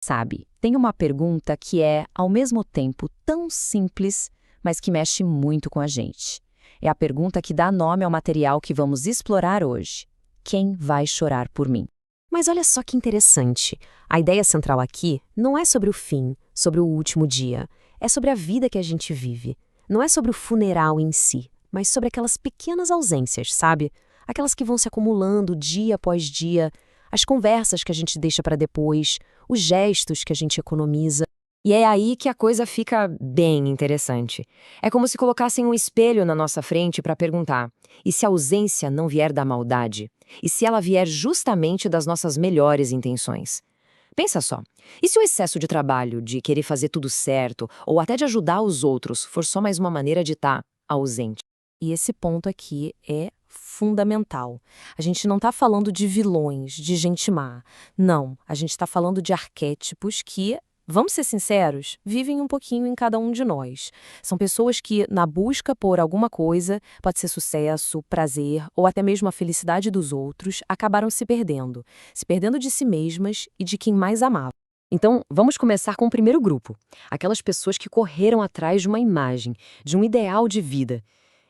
Sabe, tem uma pergunta que é, ao mesmo tempo, tão simples, mas que mexe muito com a gente. É a pergunta que dá nome ao material que vamos explorar hoje. Quem vai chorar por mim? Mas olha só que interessante. A ideia central aqui não é sobre o fim, sobre o último dia. É sobre a vida que a gente vive. Não é sobre o funeral em si, mas sobre aquelas pequenas ausências, sabe? Aquelas que vão se acumulando dia após dia, as conversas que a gente deixa para depois, os gestos que a gente economiza. E é aí que a coisa fica bem interessante. É como se colocassem um espelho na nossa frente para perguntar: e se a ausência não vier da maldade? E se ela vier justamente das nossas melhores intenções? Pensa só, e se o excesso de trabalho, de querer fazer tudo certo, ou até de ajudar os outros, for só mais uma maneira de estar ausente? E esse ponto aqui é fundamental. A gente não está falando de vilões, de gente má. Não, a gente está falando de arquétipos que, vamos ser sinceros, vivem um pouquinho em cada um de nós. São pessoas que, na busca por alguma coisa, pode ser sucesso, prazer ou até mesmo a felicidade dos outros, acabaram se perdendo de si mesmas e de quem mais amava. Então, vamos começar com o primeiro grupo. Aquelas pessoas que correram atrás de uma imagem, de um ideal de vida.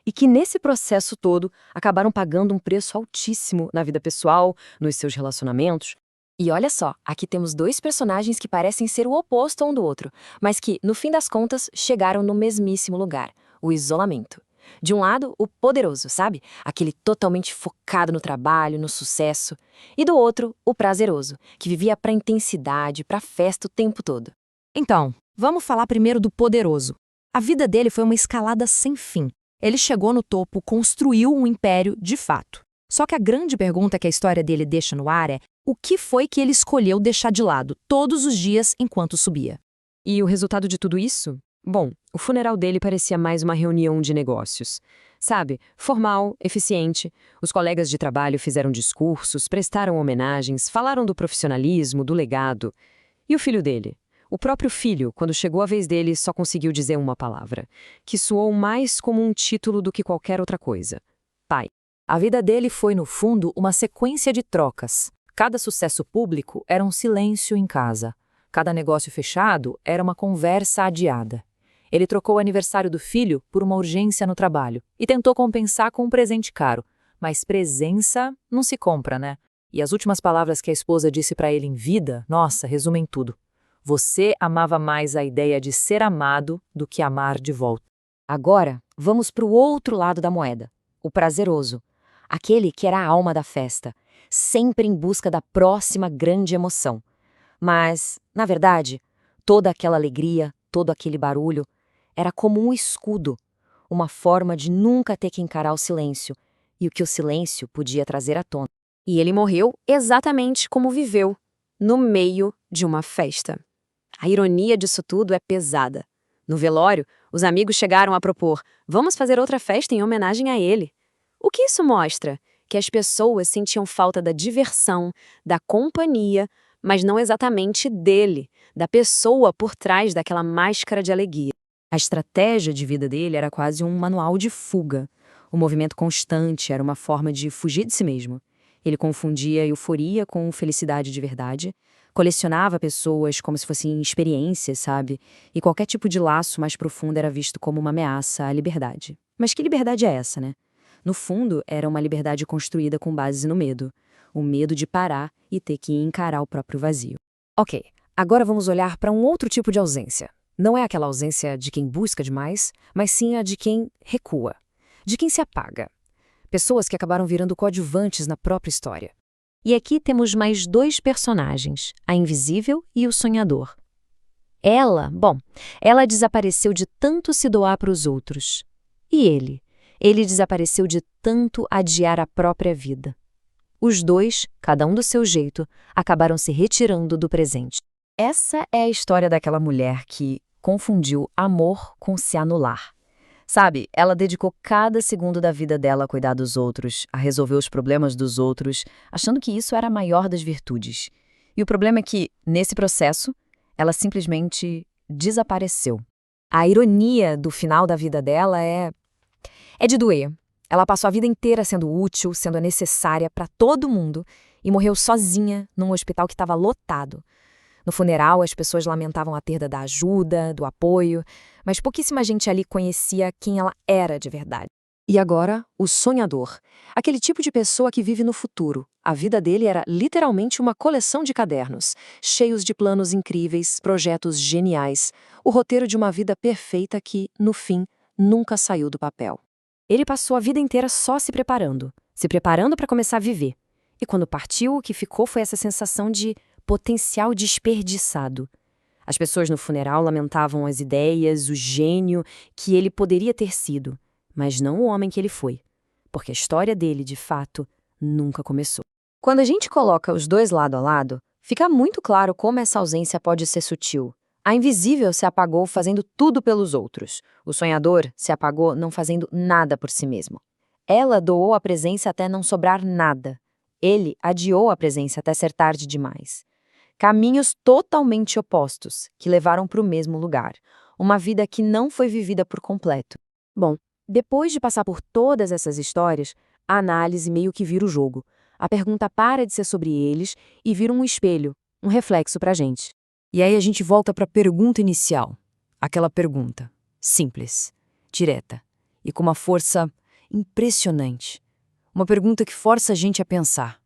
E que nesse processo todo acabaram pagando um preço altíssimo na vida pessoal, nos seus relacionamentos. E olha só, aqui temos dois personagens que parecem ser o oposto um do outro, mas que, no fim das contas, chegaram no mesmíssimo lugar, o isolamento. De um lado, o poderoso, sabe? Aquele totalmente focado no trabalho, no sucesso. E do outro, o prazeroso, que vivia pra intensidade, pra festa o tempo todo. Então, vamos falar primeiro do poderoso. A vida dele foi uma escalada sem fim. Ele chegou no topo, construiu um império de fato. Só que a grande pergunta que a história dele deixa no ar é: o que foi que ele escolheu deixar de lado todos os dias enquanto subia? E o resultado de tudo isso? Bom, o funeral dele parecia mais uma reunião de negócios. Sabe, formal, eficiente. Os colegas de trabalho fizeram discursos, prestaram homenagens, falaram do profissionalismo, do legado. E o filho dele? O próprio filho, quando chegou a vez dele, só conseguiu dizer uma palavra, que soou mais como um título do que qualquer outra coisa: pai. A vida dele foi, no fundo, uma sequência de trocas. Cada sucesso público era um silêncio em casa. Cada negócio fechado era uma conversa adiada. Ele trocou o aniversário do filho por uma urgência no trabalho e tentou compensar com um presente caro. Mas presença não se compra, né? E as últimas palavras que a esposa disse para ele em vida, nossa, resumem tudo. Você amava mais a ideia de ser amado do que amar de volta. Agora, vamos para o outro lado da moeda, o prazeroso. Aquele que era a alma da festa, sempre em busca da próxima grande emoção. Mas, na verdade, toda aquela alegria, todo aquele barulho, era como um escudo, uma forma de nunca ter que encarar o silêncio, e o que o silêncio podia trazer à tona. E ele morreu exatamente como viveu, no meio de uma festa. A ironia disso tudo é pesada. No velório, os amigos chegaram a propor: vamos fazer outra festa em homenagem a ele. O que isso mostra? Que as pessoas sentiam falta da diversão, da companhia, mas não exatamente dele, da pessoa por trás daquela máscara de alegria. A estratégia de vida dele era quase um manual de fuga. O movimento constante era uma forma de fugir de si mesmo. Ele confundia euforia com felicidade de verdade, colecionava pessoas como se fossem experiências, sabe? E qualquer tipo de laço mais profundo era visto como uma ameaça à liberdade. Mas que liberdade é essa, né? No fundo, era uma liberdade construída com base no medo. O medo de parar e ter que encarar o próprio vazio. Ok, agora vamos olhar para um outro tipo de ausência. Não é aquela ausência de quem busca demais, mas sim a de quem recua, de quem se apaga. Pessoas que acabaram virando coadjuvantes na própria história. E aqui temos mais dois personagens, a invisível e o sonhador. Ela desapareceu de tanto se doar para os outros. E ele? Ele desapareceu de tanto adiar a própria vida. Os dois, cada um do seu jeito, acabaram se retirando do presente. Essa é a história daquela mulher que confundiu amor com se anular. Sabe, ela dedicou cada segundo da vida dela a cuidar dos outros, a resolver os problemas dos outros, achando que isso era a maior das virtudes. E o problema é que, nesse processo, ela simplesmente desapareceu. A ironia do final da vida dela é de doer. Ela passou a vida inteira sendo útil, sendo necessária para todo mundo e morreu sozinha num hospital que estava lotado. No funeral, as pessoas lamentavam a perda da ajuda, do apoio, mas pouquíssima gente ali conhecia quem ela era de verdade. E agora, o sonhador. Aquele tipo de pessoa que vive no futuro. A vida dele era literalmente uma coleção de cadernos, cheios de planos incríveis, projetos geniais, o roteiro de uma vida perfeita que, no fim, nunca saiu do papel. Ele passou a vida inteira só se preparando para começar a viver. E quando partiu, o que ficou foi essa sensação de potencial desperdiçado. As pessoas no funeral lamentavam as ideias, o gênio que ele poderia ter sido, mas não o homem que ele foi, porque a história dele, de fato, nunca começou. Quando a gente coloca os dois lado a lado, fica muito claro como essa ausência pode ser sutil. A invisível se apagou fazendo tudo pelos outros. O sonhador se apagou não fazendo nada por si mesmo. Ela doou a presença até não sobrar nada. Ele adiou a presença até ser tarde demais. Caminhos totalmente opostos, que levaram para o mesmo lugar. Uma vida que não foi vivida por completo. Bom, depois de passar por todas essas histórias, a análise meio que vira o jogo. A pergunta para de ser sobre eles e vira um espelho, um reflexo pra gente. E aí a gente volta para a pergunta inicial. Aquela pergunta, simples, direta e com uma força impressionante. Uma pergunta que força a gente a pensar.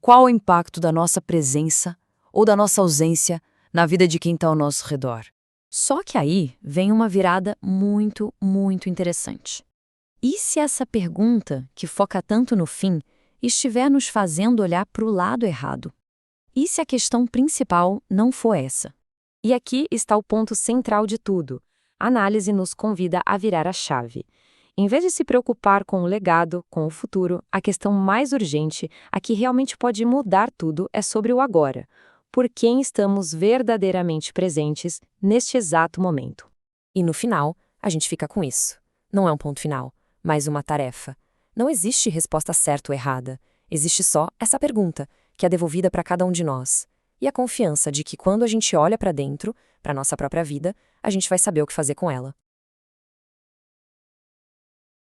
Qual o impacto da nossa presença ou da nossa ausência na vida de quem está ao nosso redor? Só que aí vem uma virada muito, muito interessante. E se essa pergunta, que foca tanto no fim, estiver nos fazendo olhar para o lado errado? E se a questão principal não for essa? E aqui está o ponto central de tudo. A análise nos convida a virar a chave. Em vez de se preocupar com o legado, com o futuro, a questão mais urgente, a que realmente pode mudar tudo, é sobre o agora. Por quem estamos verdadeiramente presentes neste exato momento. E no final, a gente fica com isso. Não é um ponto final, mas uma tarefa. Não existe resposta certa ou errada. Existe só essa pergunta, que é devolvida para cada um de nós. E a confiança de que quando a gente olha para dentro, para nossa própria vida, a gente vai saber o que fazer com ela.